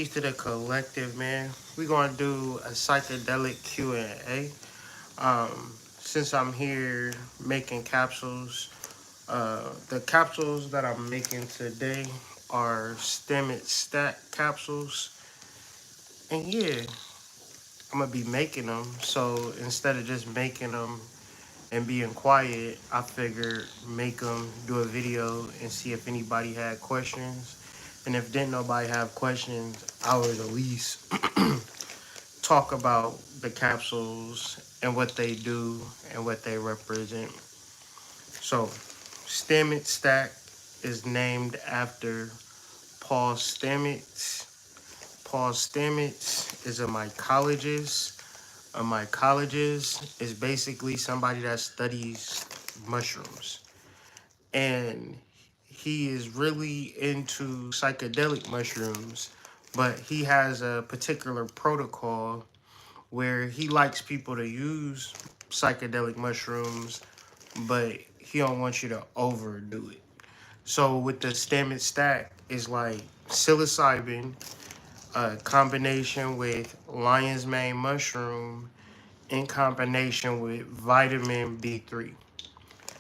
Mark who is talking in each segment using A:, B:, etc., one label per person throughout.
A: Peace to the collective, man. We're gonna do a psychedelic Q&A. Since I'm here making capsules, the capsules that I'm making today are stem and stack capsules. And yeah, I'm gonna be making them. So instead of just making them and being quiet, I figured make them, do a video, and see if anybody had questions. And if didn't nobody have questions, I would at least talk about the capsules and what they do and what they represent. So, Stamets Stack is named after Paul Stamets. Paul Stamets is a mycologist. A mycologist is basically somebody that studies mushrooms. And he is really into psychedelic mushrooms, but he has a particular protocol where he likes people to use psychedelic mushrooms, but he don't want you to overdo it. So with the stem and stack is like psilocybin, a combination with lion's mane mushroom in combination with vitamin B3.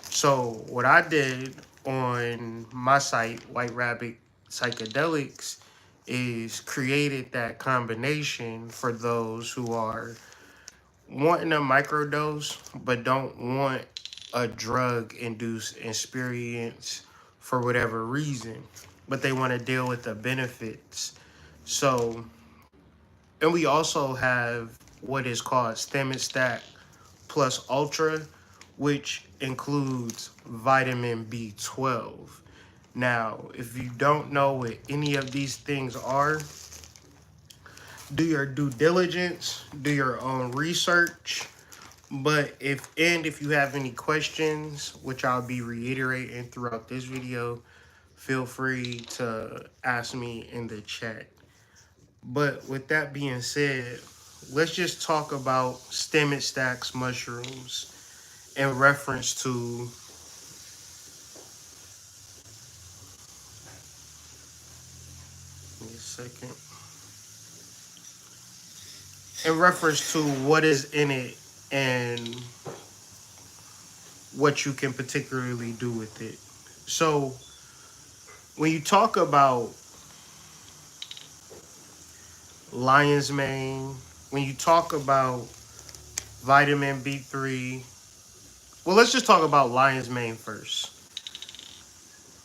A: So what I did on my site, White Rabbit Psychedelics, is created that combination for those who are wanting a microdose but don't want a drug induced experience for whatever reason, but they want to deal with the benefits. So, and we also have what is called Stem and Stack Plus Ultra, which includes vitamin B12. Now, if you don't know what any of these things are, do your due diligence, do your own research. But if you have any questions, which I'll be reiterating throughout this video, feel free to ask me in the chat. But with that being said, let's just talk about stem and stacks mushrooms in reference to give me a second. In reference to what is in it and what you can particularly do with it. So when you talk about lion's mane, when you talk about vitamin B3, well, let's just talk about lion's mane first.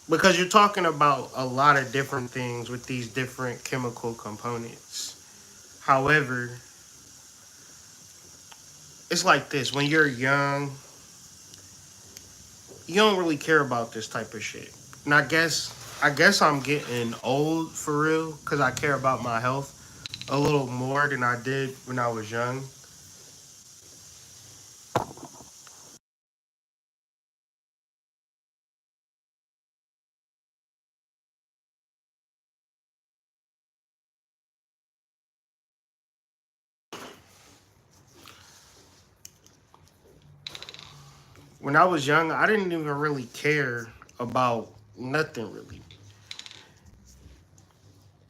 A: Because you're talking about a lot of different things with these different chemical components. However, it's like this. When you're young, you don't really care about this type of shit. And I guess I'm getting old for real because I care about my health a little more than I did when I was young. When I was young, I didn't even really care about nothing really,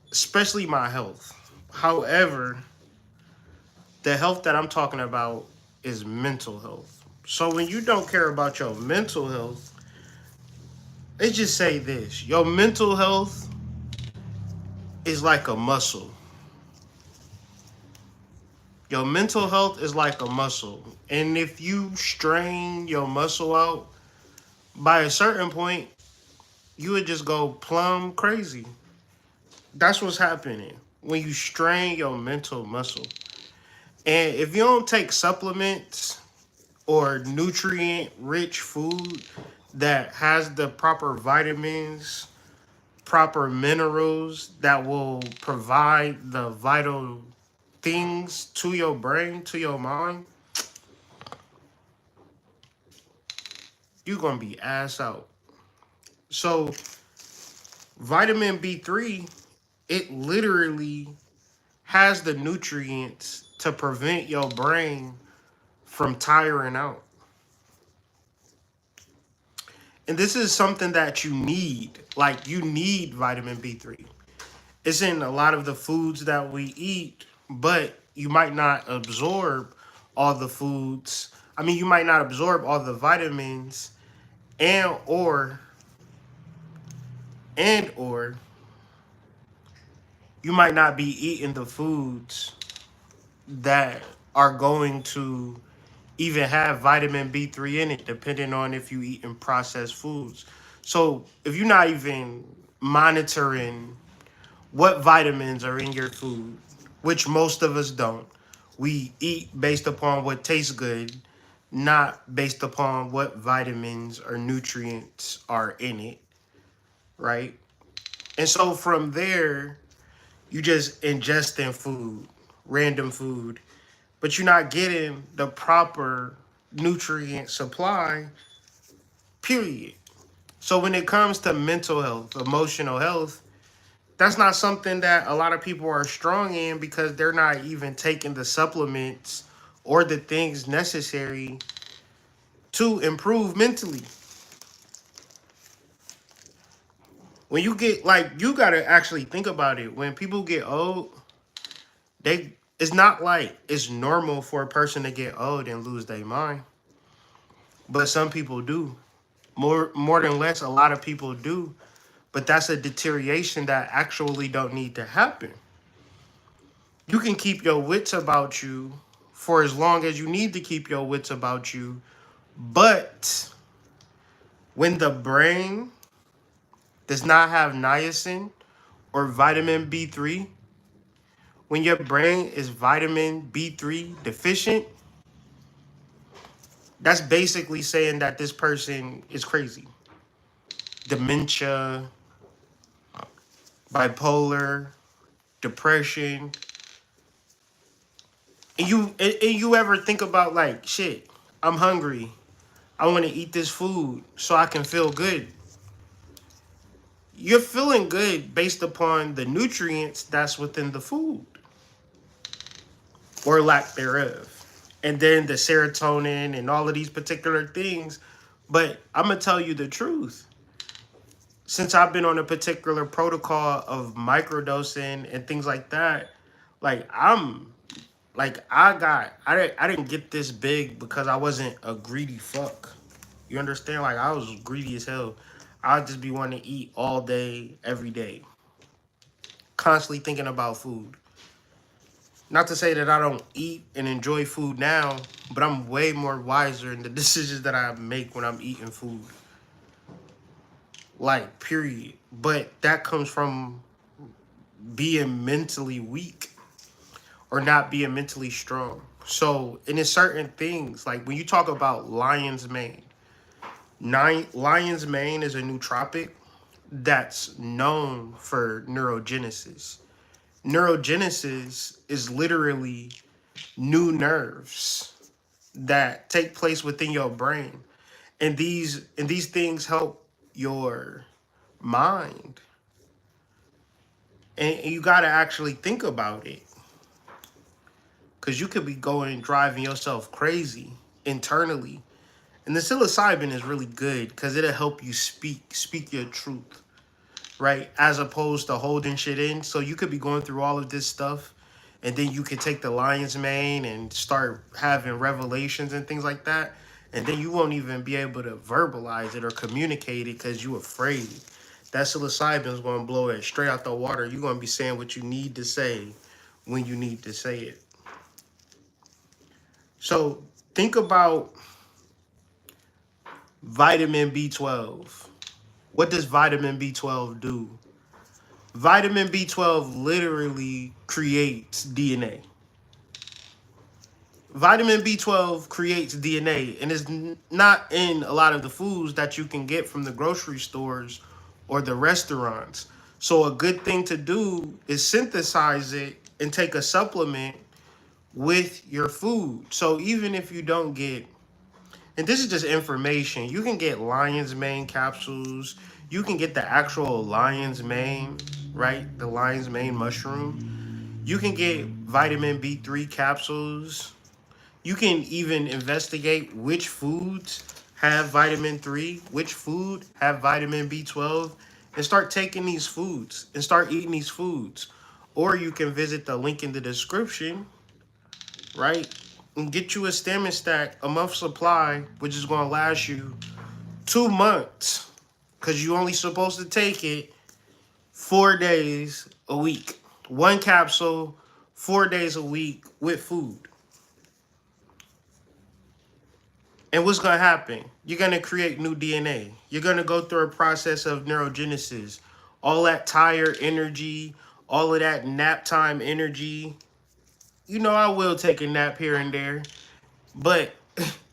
A: especially my health. However, the health that I'm talking about is mental health. So when you don't care about your mental health, let's just say this: your mental health is like a muscle. Your mental health is like a muscle. And if you strain your muscle out, by a certain point, you would just go plumb crazy. That's what's happening when you strain your mental muscle. And if you don't take supplements or nutrient rich food that has the proper vitamins, proper minerals that will provide the vital things to your brain, to your mind, you're going to be ass out. So, vitamin B3, it literally has the nutrients to prevent your brain from tiring out. And this is something that you need. Like, you need vitamin B3. It's in a lot of the foods that we eat, but you might not absorb all the foods. I mean, you might not absorb all the vitamins and or you might not be eating the foods that are going to even have vitamin B3 in it, depending on if you eating processed foods. So if you're not even monitoring what vitamins are in your food, which most of us don't, we eat based upon what tastes good, not based upon what vitamins or nutrients are in it, right? And so from there, you just ingesting food, random food, but you're not getting the proper nutrient supply, period. So when it comes to mental health, emotional health, that's not something that a lot of people are strong in because they're not even taking the supplements or the things necessary to improve mentally. When you get like you gotta actually think about it. When people get old, they it's not like it's normal for a person to get old and lose their mind. But some people do. More than less, a lot of people do. But that's a deterioration that actually don't need to happen. You can keep your wits about you for as long as you need to keep your wits about you. But when the brain does not have niacin or vitamin B3, when your brain is vitamin B3 deficient, that's basically saying that this person is crazy. Dementia, bipolar, depression. And you ever think about like, shit, I'm hungry. I want to eat this food so I can feel good. You're feeling good based upon the nutrients that's within the food or lack thereof. And then the serotonin and all of these particular things. But I'm going to tell you the truth. Since I've been on a particular protocol of microdosing and things like that, like I didn't get this big because I wasn't a greedy fuck. You understand? Like I was greedy as hell. I'd just be wanting to eat all day, every day. Constantly thinking about food. Not to say that I don't eat and enjoy food now, but I'm way more wiser in the decisions that I make when I'm eating food. Like, period. But that comes from being mentally weak or not being mentally strong. So, and in certain things, like when you talk about lion's mane, lion's mane is a nootropic that's known for neurogenesis. Neurogenesis is literally new nerves that take place within your brain. And these things help your mind. And you got to actually think about it because you could be going and driving yourself crazy internally. And the psilocybin is really good because it'll help you speak your truth, right? As opposed to holding shit in. So you could be going through all of this stuff and then you could take the lion's mane and start having revelations and things like that. And then you won't even be able to verbalize it or communicate it because you're afraid. That psilocybin is going to blow it straight out the water. You're going to be saying what you need to say when you need to say it. So think about vitamin B12. What does vitamin B12 do? Vitamin B12 literally creates DNA. Vitamin B12 creates DNA and is not in a lot of the foods that you can get from the grocery stores or the restaurants. So a good thing to do is synthesize it and take a supplement with your food. So even if you don't get, and this is just information, you can get lion's mane capsules. You can get the actual lion's mane, right? The lion's mane mushroom. You can get vitamin B3 capsules. You can even investigate which foods have vitamin 3, which food have vitamin B12, and start taking these foods and start eating these foods. Or you can visit the link in the description, right? And get you a stem and stack, a month supply, which is going to last you 2 months. Because you only supposed to take it 4 days a week. One capsule, 4 days a week with food. And what's going to happen? You're going to create new DNA. You're going to go through a process of neurogenesis. All that tired energy, all of that nap time energy. You know, I will take a nap here and there. But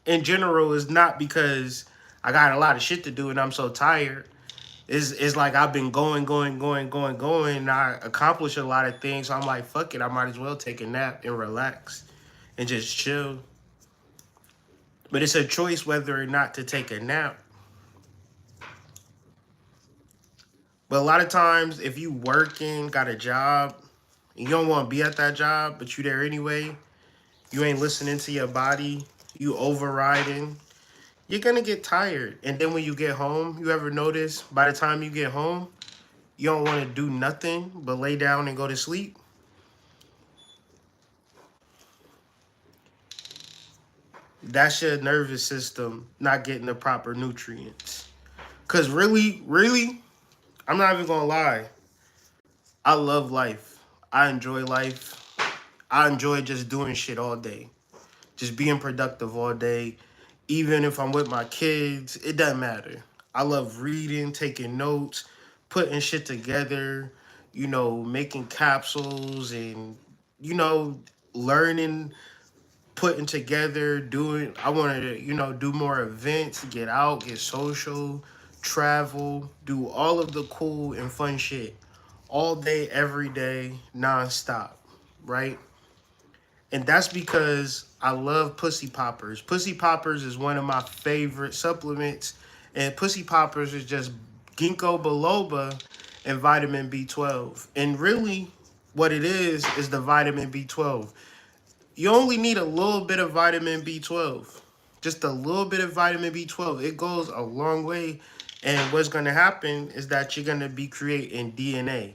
A: in general, it's not because I got a lot of shit to do and I'm so tired. It's like I've been going, and I accomplish a lot of things. So I'm like, fuck it, I might as well take a nap and relax and just chill. But it's a choice whether or not to take a nap. But a lot of times, if you working, got a job, you don't want to be at that job, but you there anyway, you ain't listening to your body, you overriding, you're going to get tired. And then when you get home, you ever notice by the time you get home, you don't want to do nothing but lay down and go to sleep? That's your nervous system not getting the proper nutrients. Because really, I'm not even going to lie. I love life. I enjoy life. I enjoy just doing shit all day. Just being productive all day. Even if I'm with my kids, it doesn't matter. I love reading, taking notes, putting shit together, you know, making capsules and, you know, learning, putting together, doing, I wanted to, you know, do more events, get out, get social, travel, do all of the cool and fun shit all day, every day, nonstop, right? And that's because I love Pussy Poppers. Pussy Poppers is one of my favorite supplements. And Pussy Poppers is just ginkgo biloba and vitamin B12. And really, what it is the vitamin B12. You only need a little bit of vitamin B12. Just a little bit of vitamin B12. It goes a long way. And what's going to happen is that you're going to be creating DNA.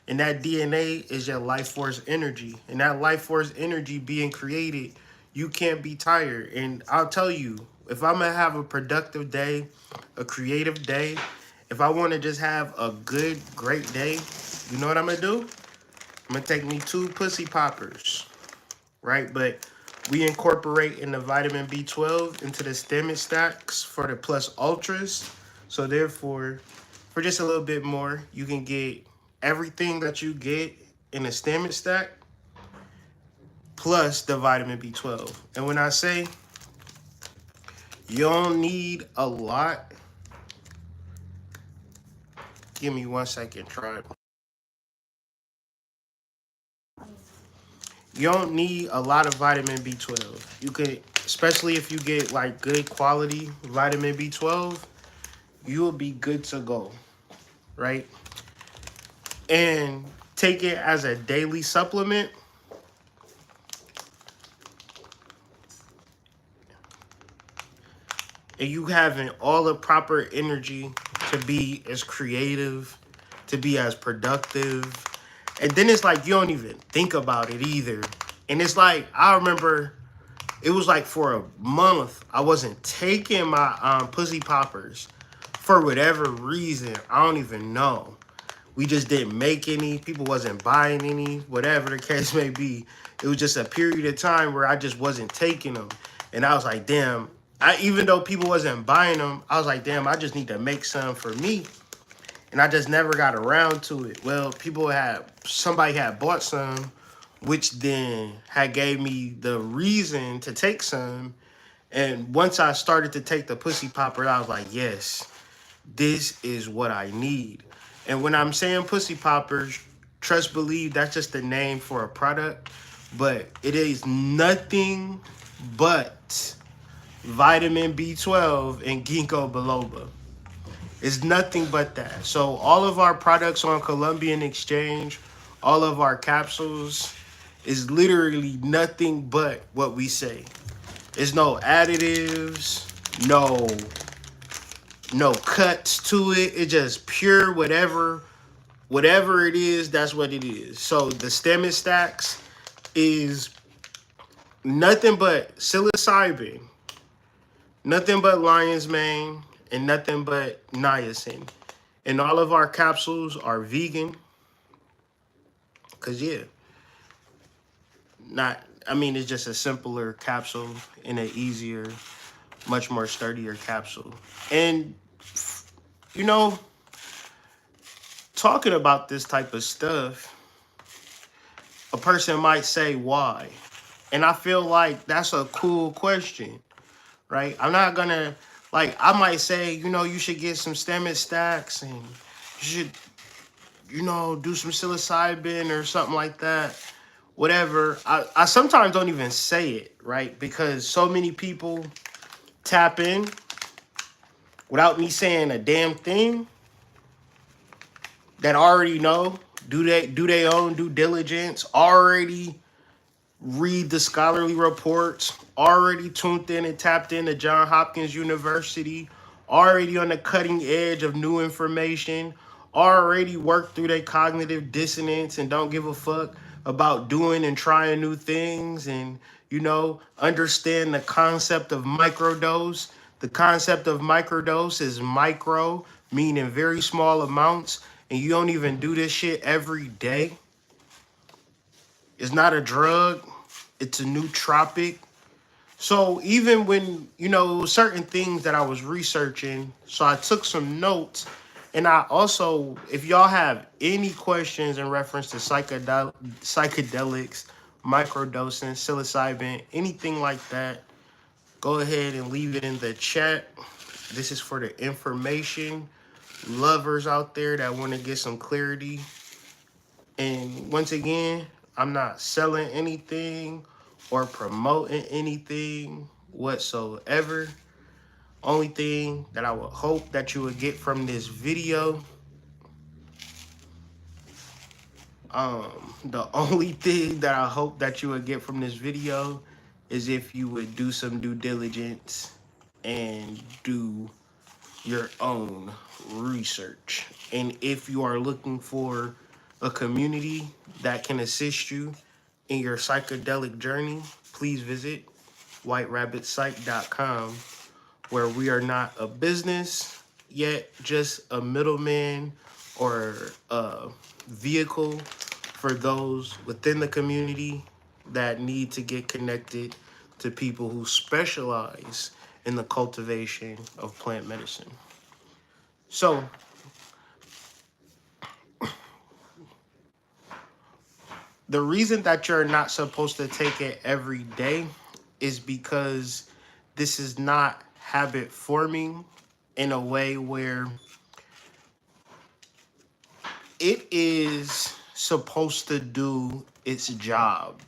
A: And that DNA is your life force energy. And that life force energy being created, you can't be tired. And I'll tell you, if I'm going to have a productive day, a creative day, if I want to just have a good, great day, you know what I'm going to do? I'm going to take me 2 Pussy Poppers, right? But we incorporate in the vitamin B12 into the stem stacks for the plus ultras. So therefore, for just a little bit more, you can get everything that you get in a stem stack plus the vitamin B12. And when I say you don't need a lot, give me 1 second, try it. You don't need a lot of vitamin B12. You could, especially if you get like good quality vitamin B12, you will be good to go, right? And take it as a daily supplement. And you having all the proper energy to be as creative, to be as productive. And then it's like you don't even think about it either. And it's like, I remember it was like for a month, I wasn't taking my Pussy Poppers for whatever reason. I don't even know. We just didn't make any. People wasn't buying any, whatever the case may be. It was just a period of time where I just wasn't taking them. And I was like, damn, even though people wasn't buying them, I was like, damn, I just need to make some for me. And I just never got around to it. Well, somebody had bought some, which then had gave me the reason to take some. And once I started to take the Pussy Popper, I was like, yes, this is what I need. And when I'm saying Pussy Poppers, trust, believe, that's just the name for a product. But it is nothing but vitamin B12 and ginkgo biloba. It's nothing but that. So all of our products on Colombian Exchange, all of our capsules is literally nothing but what we say. There's no additives, no no cuts to it. It's just pure whatever it is, that's what it is. So the stem stacks is nothing but psilocybin, nothing but lion's mane, and nothing but niacin. And all of our capsules are vegan. Cause yeah, not. I mean, it's just a simpler capsule and an easier, much more sturdier capsule. And you know, talking about this type of stuff, a person might say why, and I feel like that's a cool question, right? I'm not gonna like. I might say, you should get some stem stacks, and you should, do some psilocybin or something like that. Whatever. I sometimes don't even say it, right? Because so many people tap in without me saying a damn thing that already know, do their own due diligence, already read the scholarly reports, already tuned in and tapped into Johns Hopkins University, already on the cutting edge of new information, already worked through their cognitive dissonance and don't give a fuck about doing and trying new things, and understand the concept of microdose. The concept of microdose is micro, meaning very small amounts, and you don't even do this shit every day. It's not a drug. It's a nootropic. So even when, certain things that I was researching, so I took some notes. And I also, if y'all have any questions in reference to psychedelics, microdosing, psilocybin, anything like that, go ahead and leave it in the chat. This is for the information lovers out there that want to get some clarity. And once again, I'm not selling anything or promoting anything whatsoever. Only thing that I would hope that you would get from this video, the only thing that I hope that you would get from this video is if you would do some due diligence and do your own research. And if you are looking for a community that can assist you in your psychedelic journey, please visit whiterabbitpsych.com, where we are not a business, yet just a middleman or a vehicle for those within the community that need to get connected to people who specialize in the cultivation of plant medicine. So, the reason that you're not supposed to take it every day is because this is not habit forming in a way where it is supposed to do its job,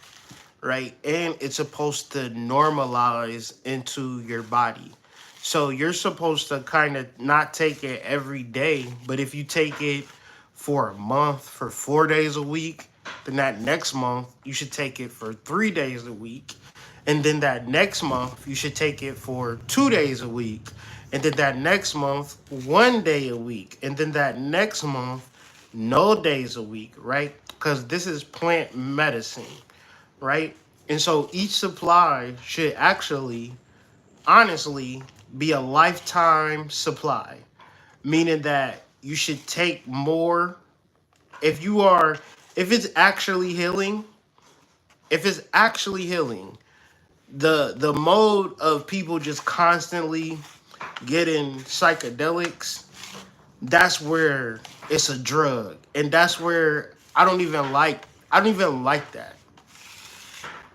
A: right? And it's supposed to normalize into your body. So you're supposed to kind of not take it every day, but if you take it for a month, for 4 days a week, then that next month you should take it for 3 days a week. And then that next month you should take it for 2 days a week. And then that next month, 1 day a week. And then that next month, no days a week, right? Because this is plant medicine, right? And so each supply should actually, honestly, be a lifetime supply, meaning that you should take more. If it's actually healing, the mode of people just constantly getting psychedelics, that's where it's a drug. And that's where I don't even like that.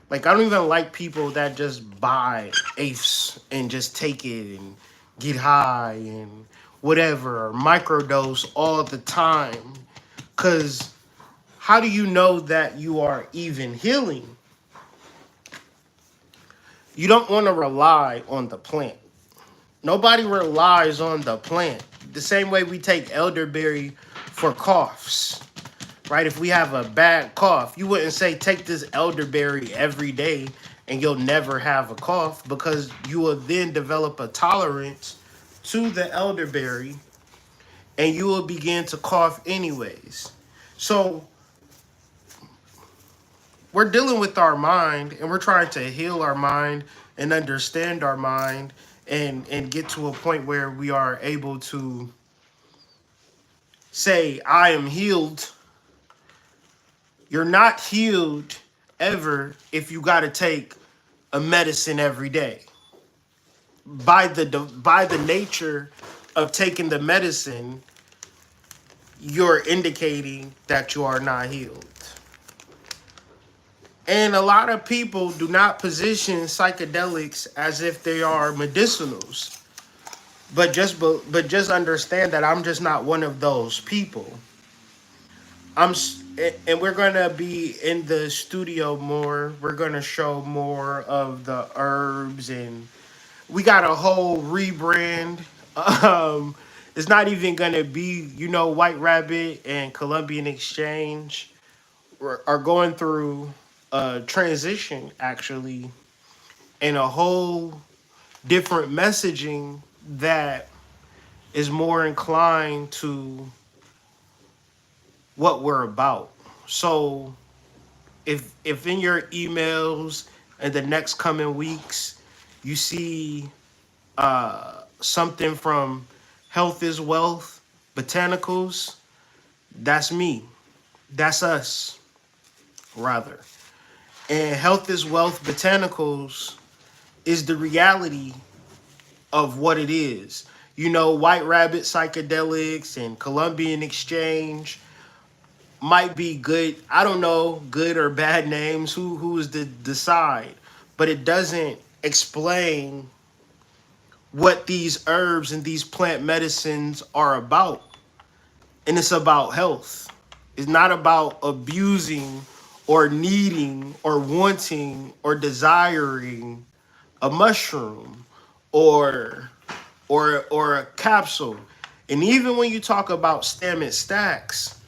A: Like, I don't even like people that just buy AFEs and just take it and get high and whatever, or microdose all the time. Because how do you know that you are even healing? You don't want to rely on the plant. Nobody relies on the plant. The same way we take elderberry for coughs, right? If we have a bad cough, you wouldn't say take this elderberry every day and you'll never have a cough, because you will then develop a tolerance to the elderberry, and you will begin to cough anyways. So we're dealing with our mind, and we're trying to heal our mind and understand our mind, and get to a point where we are able to say, I am healed. You're not healed ever if you got to take a medicine every day. By the nature of taking the medicine, you're indicating that you are not healed. And a lot of people do not position psychedelics as if they are medicinals. But just understand that I'm just not one of those people. And we're gonna be in the studio more. We're gonna show more of the herbs, and we got a whole rebrand. Um, it's not even gonna be, White Rabbit and Colombian Exchange are going through a transition actually, and a whole different messaging that is more inclined to what we're about. So if in your emails in the next coming weeks you see something from Health is Wealth Botanicals, that's me. That's us, rather. And Health is Wealth Botanicals is the reality of what it is. White Rabbit Psychedelics and Colombian Exchange might be good. I don't know, good or bad names. Who is to decide? But it doesn't explain what these herbs and these plant medicines are about. And it's about health. It's not about abusing or needing or wanting or desiring a mushroom or or a capsule. And even when you talk about stem and stacks,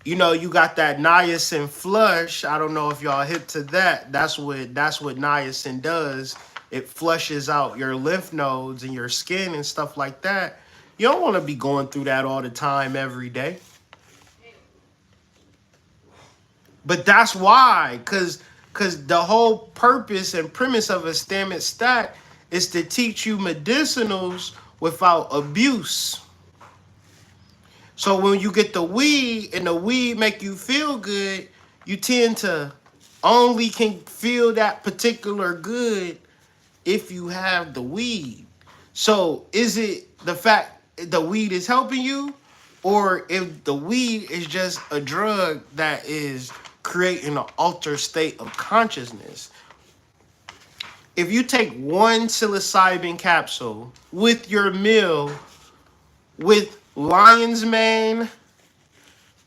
A: you got that niacin flush. I don't know if y'all hip to that. That's what niacin does. It flushes out your lymph nodes and your skin and stuff like that. You don't want to be going through that all the time every day. But that's why, cause the whole purpose and premise of a stem and stack is to teach you medicinals without abuse. So when you get the weed and the weed make you feel good, you tend to only can feel that particular good if you have the weed. So is it the fact the weed is helping you, or if the weed is just a drug that is creating an altered state of consciousness? If you take one psilocybin capsule with your meal with lion's mane,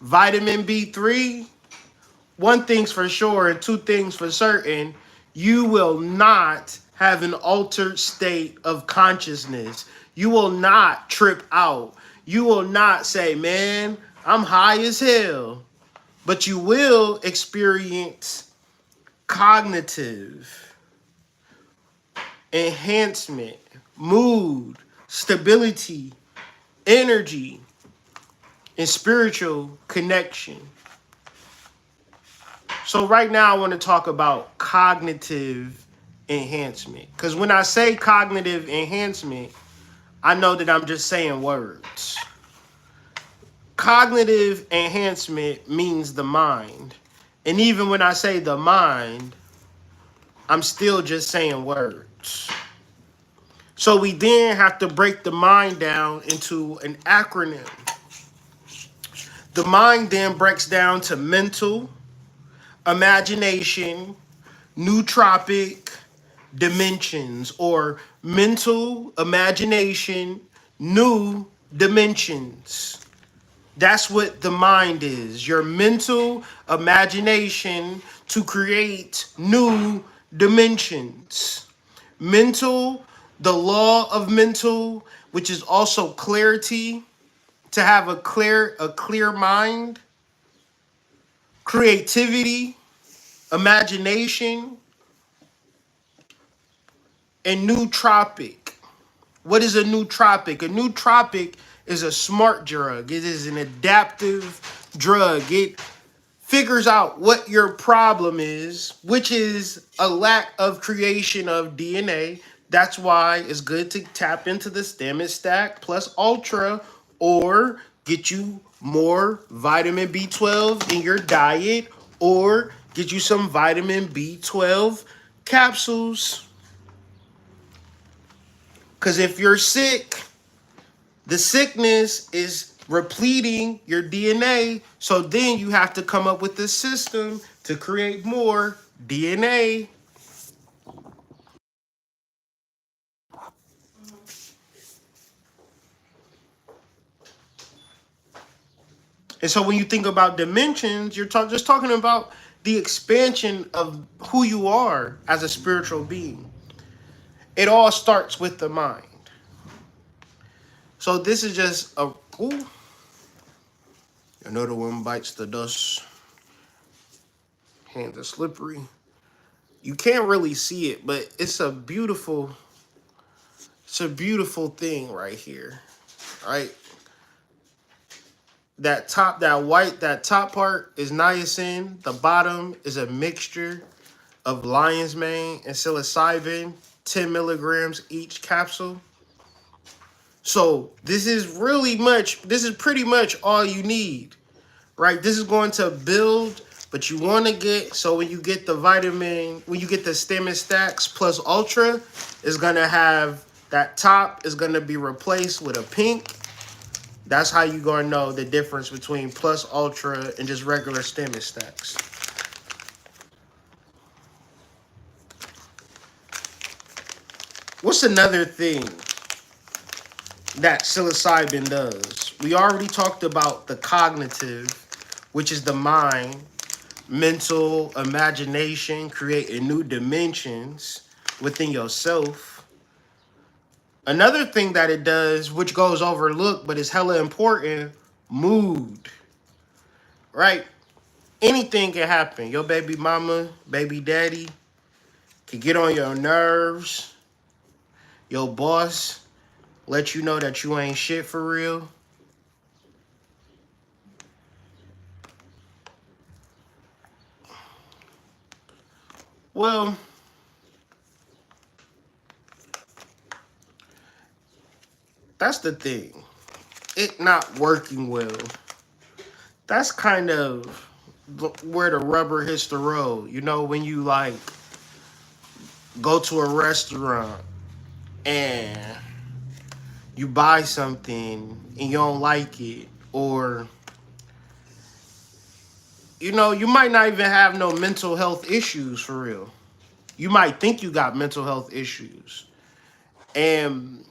A: vitamin B3, one thing's for sure and two things for certain, you will not have an altered state of consciousness. You will not trip out. You will not say, man, I'm high as hell. But you will experience cognitive enhancement, mood, stability, energy, and spiritual connection. So right now I want to talk about cognitive enhancement. Because when I say cognitive enhancement, I know that I'm just saying words. Cognitive enhancement means the mind. And even when I say the mind, I'm still just saying words. So we then have to break the mind down into an acronym. The mind then breaks down to mental, imagination, nootropic dimensions, or mental, imagination, new dimensions. That's what the mind is. Your mental imagination to create new dimensions. Mental, the law of mental, which is also clarity, to have a clear mind, creativity, imagination, and nootropic. What is a nootropic? A nootropic is a smart drug. It is an adaptive drug. It figures out what your problem is, which is a lack of creation of DNA. That's why it's good to tap into the stem and stack plus ultra, or get you more vitamin B12 in your diet, or get you some vitamin B12 capsules. Because if you're sick, the sickness is repleting your DNA. So then you have to come up with a system to create more DNA. And so when you think about dimensions, you're just talking about the expansion of who you are as a spiritual being. It all starts with the mind. So this is just a... Ooh, another one bites the dust. Hands are slippery. You can't really see it, but it's a beautiful thing right here. Right? That top part is niacin. The bottom is a mixture of lion's mane and psilocybin, 10 milligrams each capsule. So this is pretty much all you need, right? This is going to build, but you want to get, so when you get the stem and stacks plus ultra, it's going to have, that top is going to be replaced with a pink. That's how you're going to know the difference between plus ultra and just regular stem and stacks. What's another thing that psilocybin does? We already talked about the cognitive, which is the mind, mental, imagination, creating new dimensions within yourself. Another thing that it does, which goes overlooked but is hella important, mood. Right? Anything can happen. Your baby mama, baby daddy can get on your nerves. Your boss let you know that you ain't shit for real. Well, that's the thing. It not working well. That's kind of where the rubber hits the road. You know, when you like go to a restaurant and you buy something and you don't like it, or you know, you might not even have no mental health issues for real. You might think you got mental health issues. And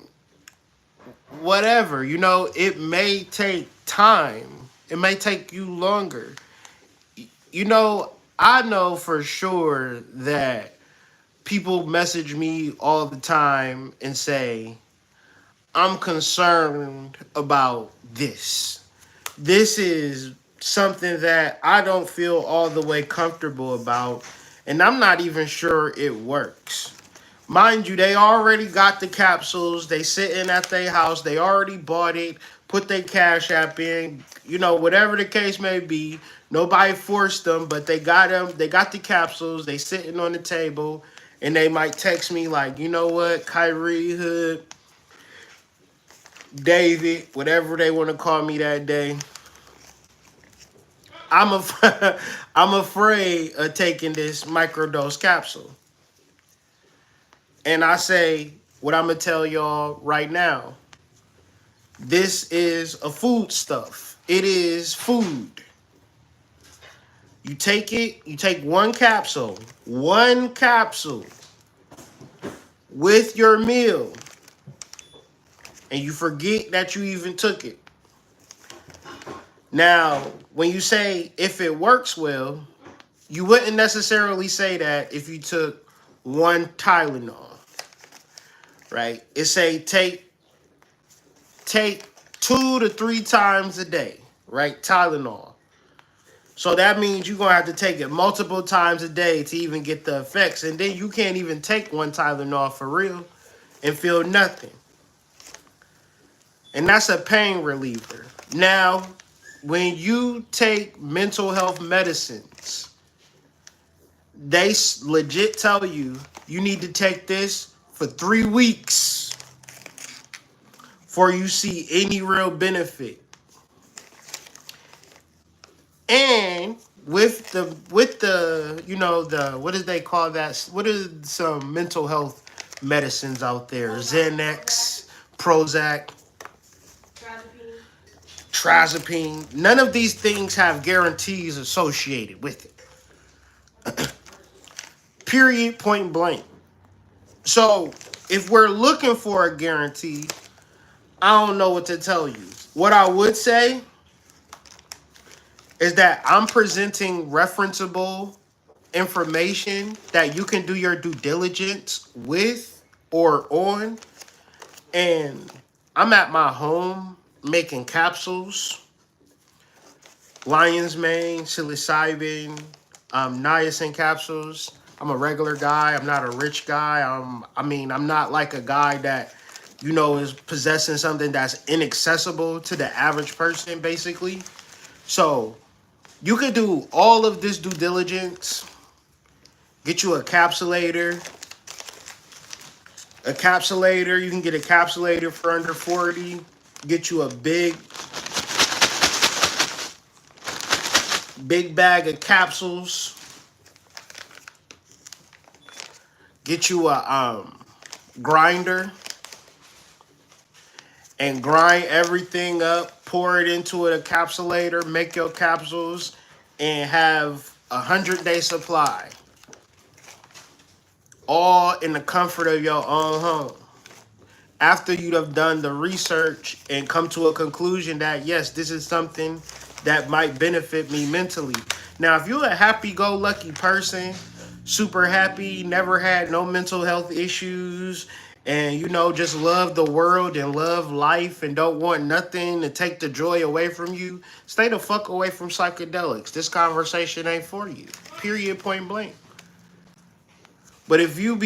A: whatever, you know, it may take time. It may take you longer. You know, I know for sure that people message me all the time and say, I'm concerned about this. This is something that I don't feel all the way comfortable about, and I'm not even sure it works. Mind you, they already got the capsules. They sitting at their house. They already bought it, put their Cash App in, you know, whatever the case may be. Nobody forced them, but they got them. They got the capsules. They sitting on the table, and they might text me like, you know what, Kyrie Hood, David, whatever they want to call me that day. I'm afraid of taking this microdose capsule. And I say what I'm going to tell y'all right now. This is a food stuff. It is food. You take it, you take one capsule with your meal, and you forget that you even took it. Now, when you say if it works well, you wouldn't necessarily say that if you took one Tylenol, right? It say take 2 to 3 times a day, right? Tylenol. So that means you're going to have to take it multiple times a day to even get the effects. And then you can't even take one Tylenol for real and feel nothing. and that's a pain reliever. Now, when you take mental health medicines, they legit tell you you need to take this for 3 weeks before you see any real benefit. And with the the what do they call that? What are some mental health medicines out there? Xanax, Prozac, Trazepine. None of these things have guarantees associated with it. Period, point blank. So if we're looking for a guarantee, I don't know what to tell you. What I would say is that I'm presenting referenceable information that you can do your due diligence with or on. And I'm at my home making capsules, lion's mane, psilocybin, niacin capsules. I'm a regular guy. I'm not a rich guy. I'm not like a guy that, is possessing something that's inaccessible to the average person, basically. So you could do all of this due diligence, get you a capsulator. You can get a capsulator for under 40. Get you a big bag of capsules. Get you a grinder and grind everything up. Pour it into a capsulator. Make your capsules and have 100-day supply. All in the comfort of your own home. After you'd have done the research and come to a conclusion that, yes, this is something that might benefit me mentally. Now, if you're a happy-go-lucky person, super happy, never had no mental health issues, and, just love the world and love life and don't want nothing to take the joy away from you, stay the fuck away from psychedelics. This conversation ain't for you. Period, point blank. But if you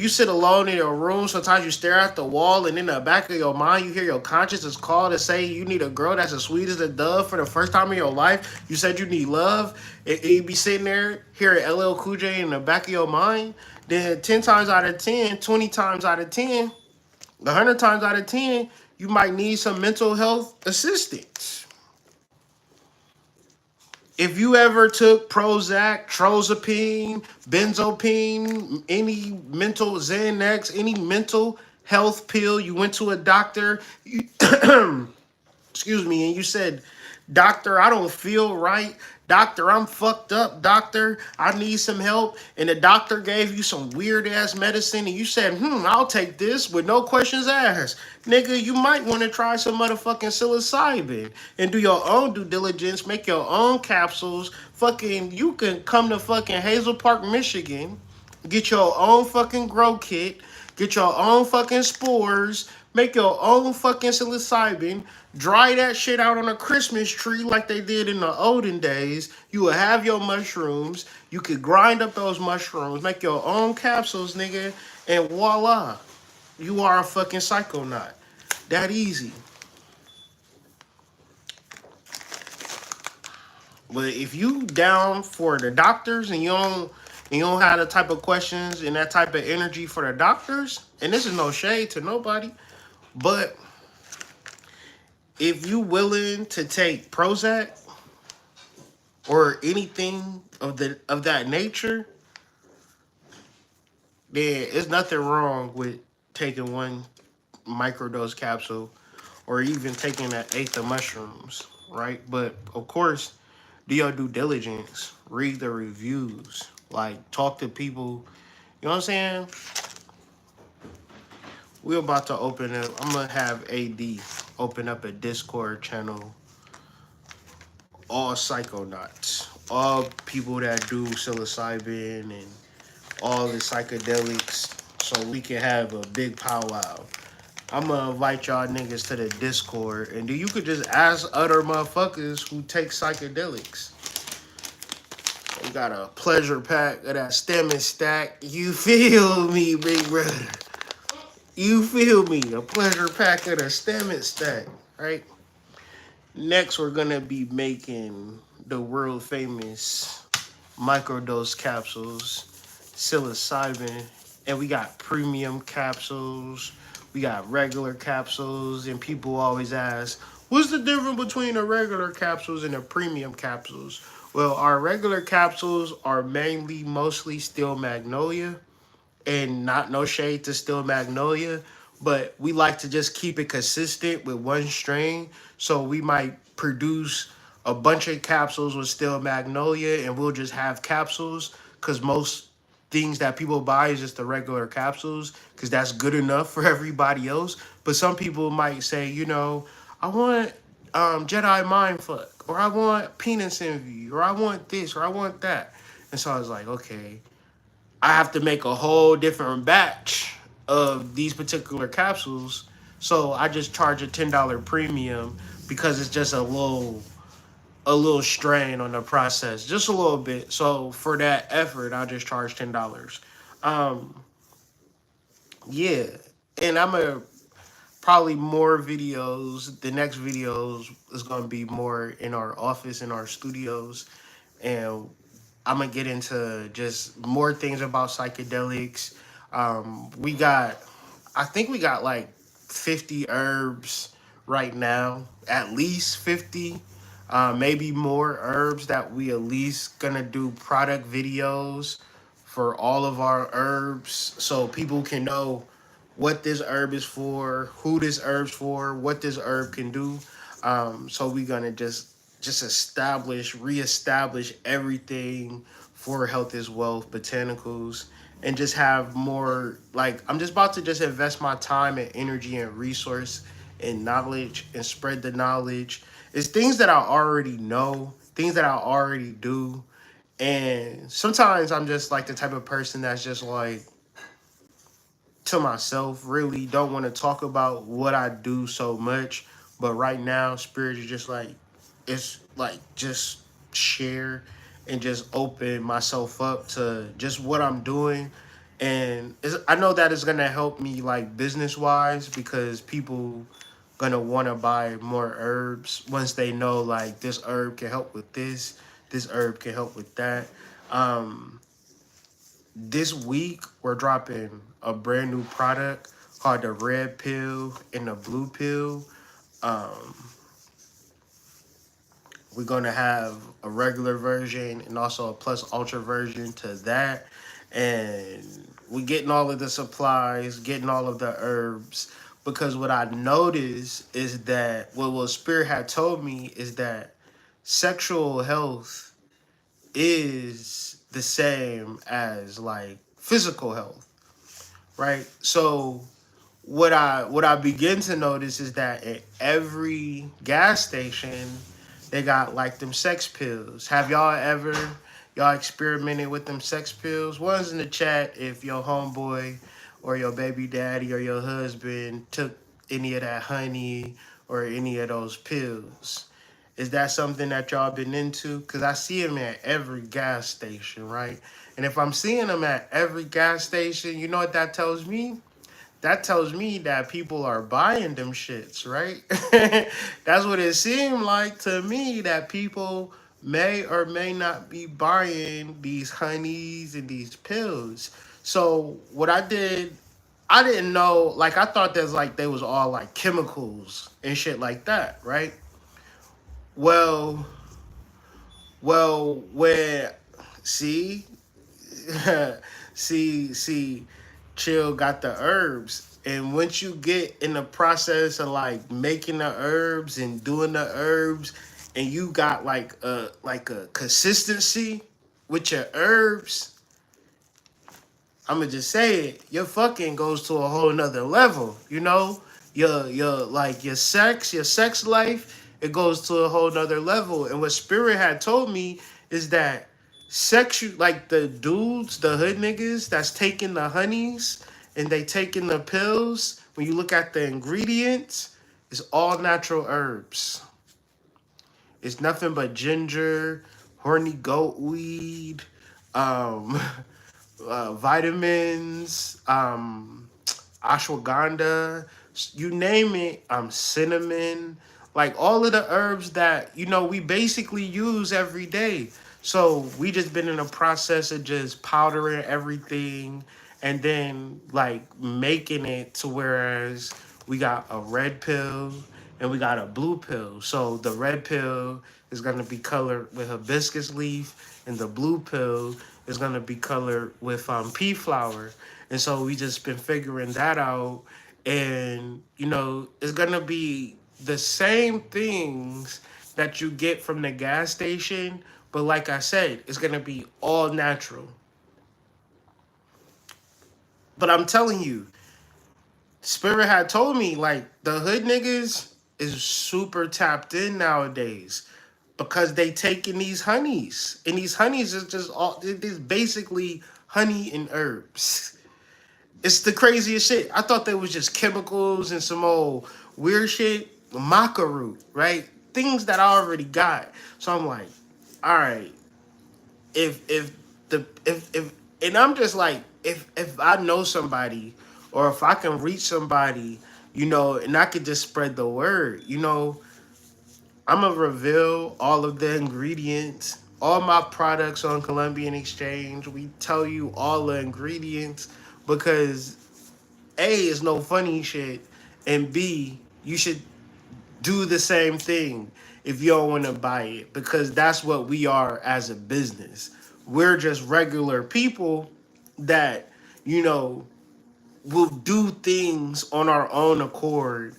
A: sit alone in your room, sometimes you stare at the wall, and in the back of your mind, you hear your conscience call to say you need a girl that's as sweet as a dove for the first time in your life. You said you need love, and you be sitting there hearing LL Cool J in the back of your mind. Then 10 times out of 10, 20 times out of 10, 100 times out of 10, you might need some mental health assistance. If you ever took Prozac, Trazepine, Benzopine, any mental Xanax, any mental health pill, you went to a doctor, excuse me, and you said, "Doctor, I don't feel right. Doctor, I'm fucked up. Doctor, I need some help." And the doctor gave you some weird ass medicine and you said, "I'll take this with no questions asked." Nigga, you might want to try some motherfucking psilocybin and do your own due diligence, make your own capsules. You can come to fucking Hazel Park, Michigan, get your own fucking grow kit, get your own fucking spores, make your own fucking psilocybin, dry that shit out on a Christmas tree like they did in the olden days. You will have your mushrooms. You could grind up those mushrooms, make your own capsules, nigga, and voila. You are a fucking psychonaut. That easy. But if you down for the doctors and you don't have the type of questions and that type of energy for the doctors, and this is no shade to nobody, but if you willing to take Prozac or anything of that nature, then there's nothing wrong with taking one microdose capsule or even taking an eighth of mushrooms, right? But of course, do your due diligence, read the reviews, like talk to people. You know what I'm saying? We're about to open up. I'm gonna have AD open up a Discord channel. All psychonauts, all people that do psilocybin and all the psychedelics, so we can have a big powwow. I'm gonna invite y'all niggas to the Discord, and then you could just ask other motherfuckers who take psychedelics. We got a pleasure pack of that stem and stack. You feel me, big brother? You feel me? A pleasure pack of the stem and stack, right? Next, we're gonna be making the world famous microdose capsules, psilocybin, and we got premium capsules, we got regular capsules, and people always ask, what's the difference between the regular capsules and the premium capsules? Well, our regular capsules are mostly still magnolia, and not no shade to still magnolia, but we like to just keep it consistent with one strain. So we might produce a bunch of capsules with still magnolia, and we'll just have capsules because most things that people buy is just the regular capsules because that's good enough for everybody else. But some people might say, I want Jedi mindfuck, or I want penis envy, or I want this, or I want that. And so I was like, okay, I have to make a whole different batch of these particular capsules. So I just charge a $10 premium because it's just a little strain on the process, just a little bit. So for that effort, I'll just charge $10. Um, yeah, and I'm gonna probably more videos. The next videos is gonna be more in our office, in our studios, and I'm gonna get into just more things about psychedelics. I think we got like 50 herbs right now, at least 50, maybe more herbs that we at least gonna do product videos for all of our herbs so people can know what this herb is for, who this herb's for, what this herb can do. So we're gonna just reestablish everything for health is wealth, botanicals, and just have more. Like I'm just about to just invest my time and energy and resource and knowledge and spread the knowledge. It's things that I already know, things that I already do, and sometimes I'm just like the type of person that's just like to myself, really don't want to talk about what I do so much. But right now, spirit is just like, it's like just share and just open myself up to just what I'm doing. And I know that it's going to help me like business wise because people gonna want to buy more herbs once they know like this herb can help with this herb can help with that. um this week, we're dropping a brand new product called the red pill and the blue pill. Um, we're gonna have a regular version and also a plus ultra version to that. And we getting all of the supplies, getting all of the herbs. Because what I noticed is that what Spirit had told me is that sexual health is the same as like physical health, right? So what I begin to notice is that at every gas station they got like them sex pills. Have y'all experimented with them sex pills? One's in the chat if your homeboy or your baby daddy or your husband took any of that honey or any of those pills. Is that something that y'all been into? Because I see them at every gas station, right? And if I'm seeing them at every gas station, you know what that tells me? That tells me that people are buying them shits, right? That's what it seemed like to me, that people may or may not be buying these honeys and these pills. So what I did, I didn't know, like I thought there's like they was all like chemicals and shit like that, right? Well, when see, see, chill got the herbs, and once you get in the process of like making the herbs and doing the herbs, and you got like a consistency with your herbs, I'm gonna just say it, your fucking goes to a whole nother level, your sex life, it goes to a whole nother level. And what Spirit had told me is that like the dudes, the hood niggas that's taking the honeys and they taking the pills, when you look at the ingredients, it's all natural herbs. It's nothing but ginger, horny goat weed, um, vitamins. ashwagandha, you name it, cinnamon, like all of the herbs that, we basically use every day. So we just been in a process of just powdering everything and then like making it to whereas we got a red pill and we got a blue pill. So the red pill is gonna be colored with hibiscus leaf, and the blue pill is gonna be colored with pea flower. And so we just been figuring that out, and it's gonna be the same things that you get from the gas station, but like I said, it's gonna be all natural. But I'm telling you, Spirit had told me like the hood niggas is super tapped in nowadays because they taking these honeys, and these honeys is just all it is basically honey and herbs. It's the craziest shit. I thought they was just chemicals and some old weird shit, maca root, right? Things that I already got. So I'm like, all right, if and I'm just like if I know somebody or if I can reach somebody, and I could just spread the word, I'm gonna reveal all of the ingredients, all my products on Colombian Exchange. We tell you all the ingredients because A is no funny shit, and B you should do the same thing if you don't want to buy it because that's what we are as a business. We're just regular people that, you know, will do things on our own accord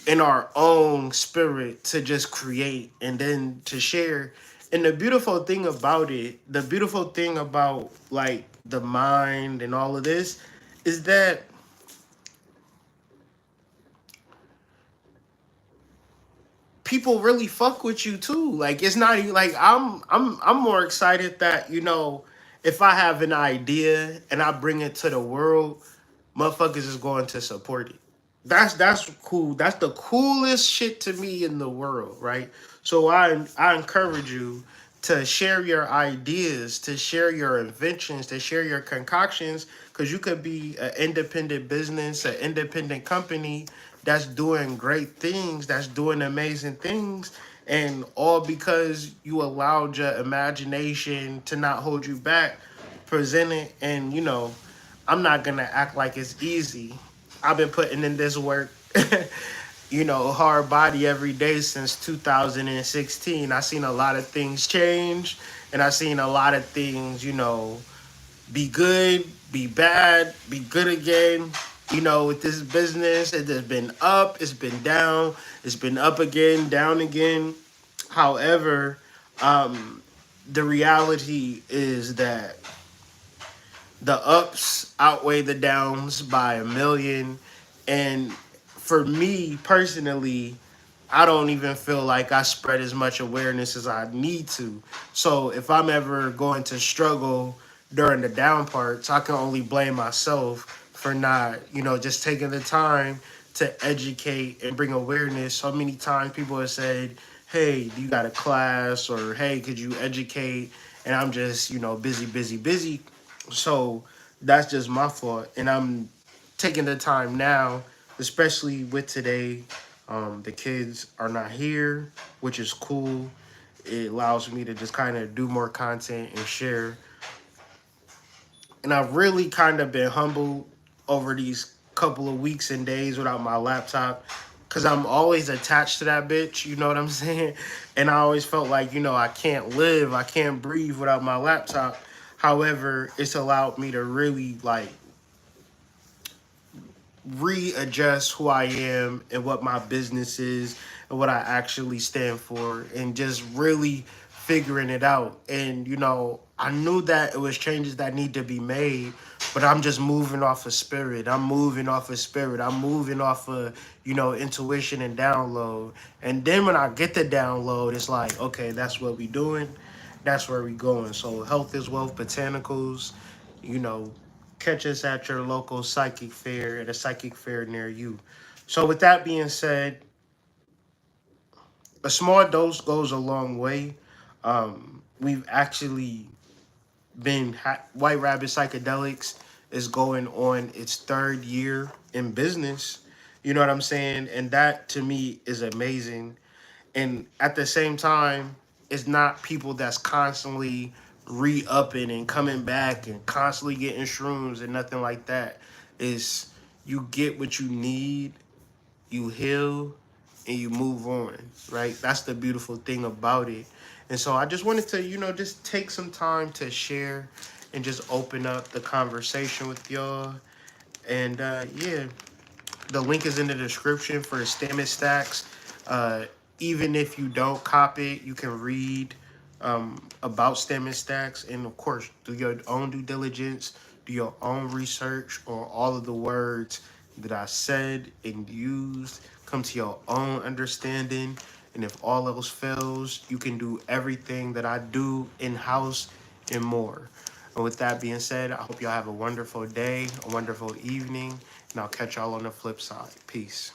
A: in our own spirit to just create and then to share. And the beautiful thing about it, the beautiful thing about like the mind and all of this is that people really fuck with you too. Like it's not even like I'm more excited that, if I have an idea and I bring it to the world, motherfuckers is going to support it. That's cool. That's the coolest shit to me in the world, right? So I encourage you to share your ideas, to share your inventions, to share your concoctions, because you could be an independent business, an independent company that's doing great things, that's doing amazing things, and all because you allowed your imagination to not hold you back, present it, and I'm not gonna act like it's easy. I've been putting in this work, hard body every day since 2016. I seen a lot of things change, and I seen a lot of things, be good, be bad, be good again. With this business, it has been up, it's been down, it's been up again, down again. However, the reality is that the ups outweigh the downs by a million. And for me personally, I don't even feel like I spread as much awareness as I need to. So if I'm ever going to struggle during the down parts, I can only blame myself for not, just taking the time to educate and bring awareness. So many times people have said, hey, you got a class, or hey, could you educate? And I'm just, busy, busy, busy. So that's just my fault. And I'm taking the time now, especially with today. The kids are not here, which is cool. It allows me to just kind of do more content and share. And I've really kind of been humbled over these couple of weeks and days without my laptop because I'm always attached to that bitch, you know what I'm saying? And I always felt like, I can't live, I can't breathe without my laptop. However, it's allowed me to really like readjust who I am and what my business is and what I actually stand for, and just really figuring it out. And I knew that it was changes that need to be made, but I'm just moving off of spirit. I'm moving off of spirit. I'm moving off of, intuition and download. And then when I get the download, it's like, okay, that's what we doing. That's where we going. So health is wealth botanicals, you know, catch us at your local psychic fair, at a psychic fair near you. So with that being said, a small dose goes a long way. We've actually been White Rabbit Psychedelics is going on its third year in business. You know what I'm saying? And that to me is amazing. And at the same time, it's not people that's constantly re-upping and coming back and constantly getting shrooms and nothing like that. Is you get what you need, you heal, and you move on, right? That's the beautiful thing about it. And so I just wanted to, just take some time to share and just open up the conversation with y'all. And yeah, the link is in the description for the Stammet Stacks. Uh, Even if you don't cop it, you can read about Stammet Stacks, and of course, do your own due diligence, do your own research on all of the words that I said and used. Come to your own understanding. And if all else fails, you can do everything that I do in house and more. And with that being said, I hope y'all have a wonderful day, a wonderful evening, and I'll catch y'all on the flip side. Peace.